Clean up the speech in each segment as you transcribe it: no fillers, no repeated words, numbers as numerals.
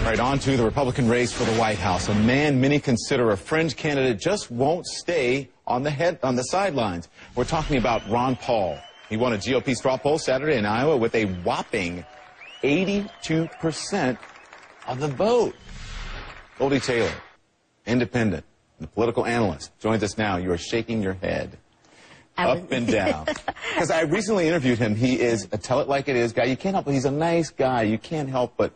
Right, on to the Republican race for the White House. A man many consider a fringe candidate just won't stay on the sidelines. We're talking about Ron Paul. He won a GOP straw poll Saturday in Iowa with a whopping 82% of the vote. Goldie Taylor, independent, the political analyst, joins us now. You are shaking your head up and down. Because I recently interviewed him. He is a tell-it-like-it-is guy. You can't help but he's a nice guy. You can't help but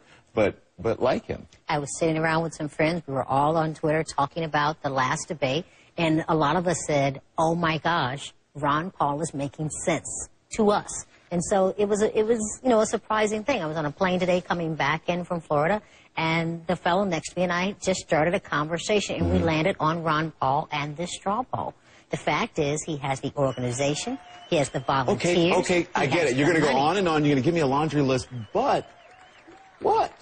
like him. I was sitting around with some friends. We were all on Twitter talking about the last debate, and a lot of us said, oh my gosh, Ron Paul is making sense to us. And so it was a surprising thing. I was on a plane today coming back in from Florida, and the fellow next to me and I just started a conversation, and we landed on Ron Paul and this straw poll. The fact is, he has the organization, he has the volunteers. Okay, I get it. You're going to go on and on. You're going to give me a laundry list, but what?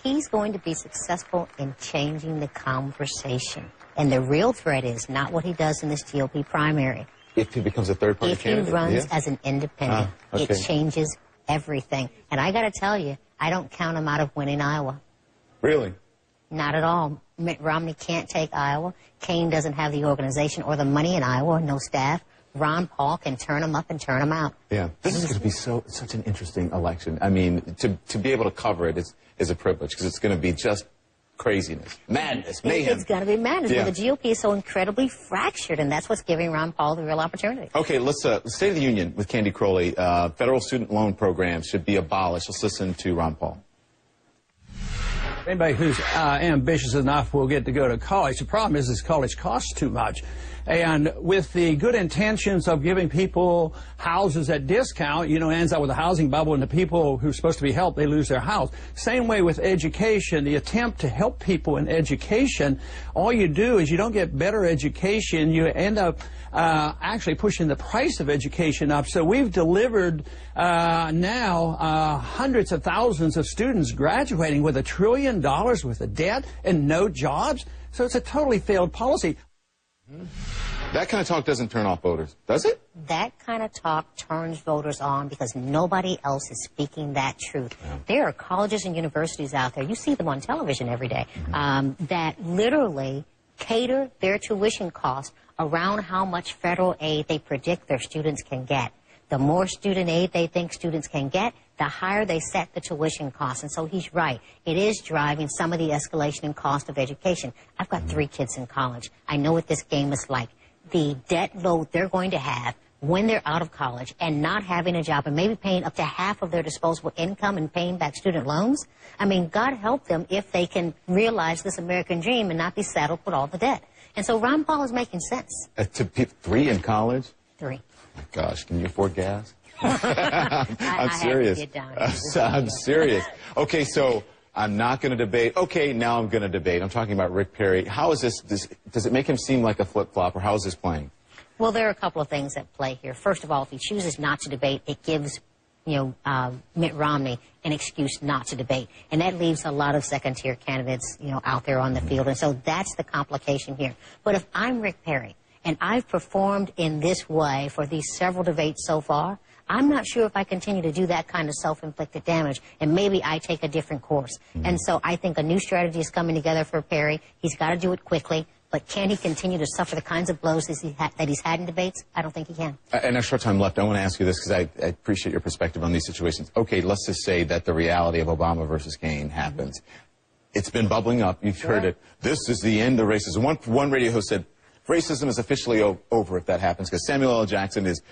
He's going to be successful in changing the conversation. And the real threat is not what he does in this GOP primary. If he becomes a third-party candidate? If he runs as an independent, it changes everything. And I got to tell you, I don't count him out of winning Iowa. Really? Not at all. Mitt Romney can't take Iowa. Kaine doesn't have the organization or the money in Iowa, no staff. Ron Paul can turn them up and turn them out. Yeah, this is going to be such an interesting election. I mean, to be able to cover it is a privilege, because it's going to be just craziness, madness, mayhem. It's going to be madness. Yeah. But the GOP is so incredibly fractured, and that's what's giving Ron Paul the real opportunity. Okay, let's State of the Union with Candy Crowley. Federal student loan programs should be abolished. Let's listen to Ron Paul. Anybody who's ambitious enough will get to go to college. The problem is college costs too much. And with the good intentions of giving people houses at discount, you know, it ends up with a housing bubble, and the people who are supposed to be helped, they lose their house. Same way with education. The attempt to help people in education, all you do is you don't get better education. You end up actually pushing the price of education up. So we've delivered now hundreds of thousands of students graduating with $1 trillion worth of debt and no jobs. So it's a totally failed policy. That kind of talk doesn't turn off voters, does it? That kind of talk turns voters on because nobody else is speaking that truth. Yeah. There are colleges and universities out there, you see them on television every day, that literally cater their tuition costs around how much federal aid they predict their students can get. The more student aid they think students can get, the higher they set the tuition costs. And so he's right. It is driving some of the escalation in cost of education. I've got 3 kids in college. I know what this game is like. The debt load they're going to have when they're out of college and not having a job and maybe paying up to half of their disposable income and paying back student loans. I mean, God help them if they can realize this American dream and not be saddled with all the debt. And so Ron Paul is making sense. To 3 in college? 3. Oh my gosh, can you afford gas? I'm serious. I'm serious. Okay, so I'm not going to debate. Okay, now I'm going to debate. I'm talking about Rick Perry. How is this, does it make him seem like a flip-flop, or how is this playing? Well, there are a couple of things at play here. First of all, if he chooses not to debate, it gives, Mitt Romney an excuse not to debate. And that leaves a lot of second-tier candidates, out there on the field. And so that's the complication here. But if I'm Rick Perry, and I've performed in this way for these several debates so far, I'm not sure if I continue to do that kind of self-inflicted damage, and maybe I take a different course. And so I think a new strategy is coming together for Perry. He's got to do it quickly, but can he continue to suffer the kinds of blows that he's had in debates? I don't think he can. In our short time left, I want to ask you this, because I appreciate your perspective on these situations. Okay, let's just say that the reality of Obama versus Kaine happens. It's been bubbling up. You've heard it. This is the end of racism. One radio host said, racism is officially over if that happens, because Samuel L. Jackson is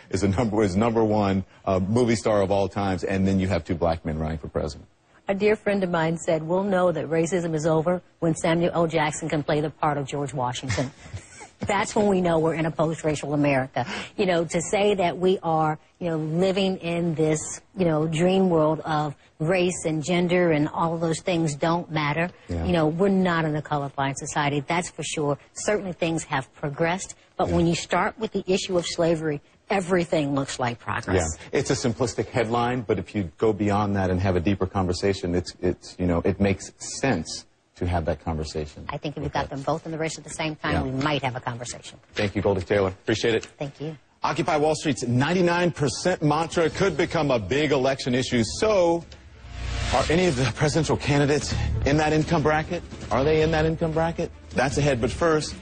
number one movie star of all times, and then you have 2 black men running for president. A dear friend of mine said, we'll know that racism is over when Samuel L. Jackson can play the part of George Washington. That's when we know we're in a post-racial America. To say that we are, living in this, dream world of race and gender and all of those things don't matter. Yeah. We're not in a colorblind society, that's for sure. Certainly things have progressed, but when you start with the issue of slavery, everything looks like progress. Yeah, it's a simplistic headline, but if you go beyond that and have a deeper conversation, it makes sense to have that conversation. I think if we got them both in the race at the same time, we might have a conversation. Thank you, Goldie Taylor. Appreciate it. Thank you. Occupy Wall Street's 99% mantra could become a big election issue, so Are any of the presidential candidates in that income bracket? Are they in that income bracket? That's ahead, but first...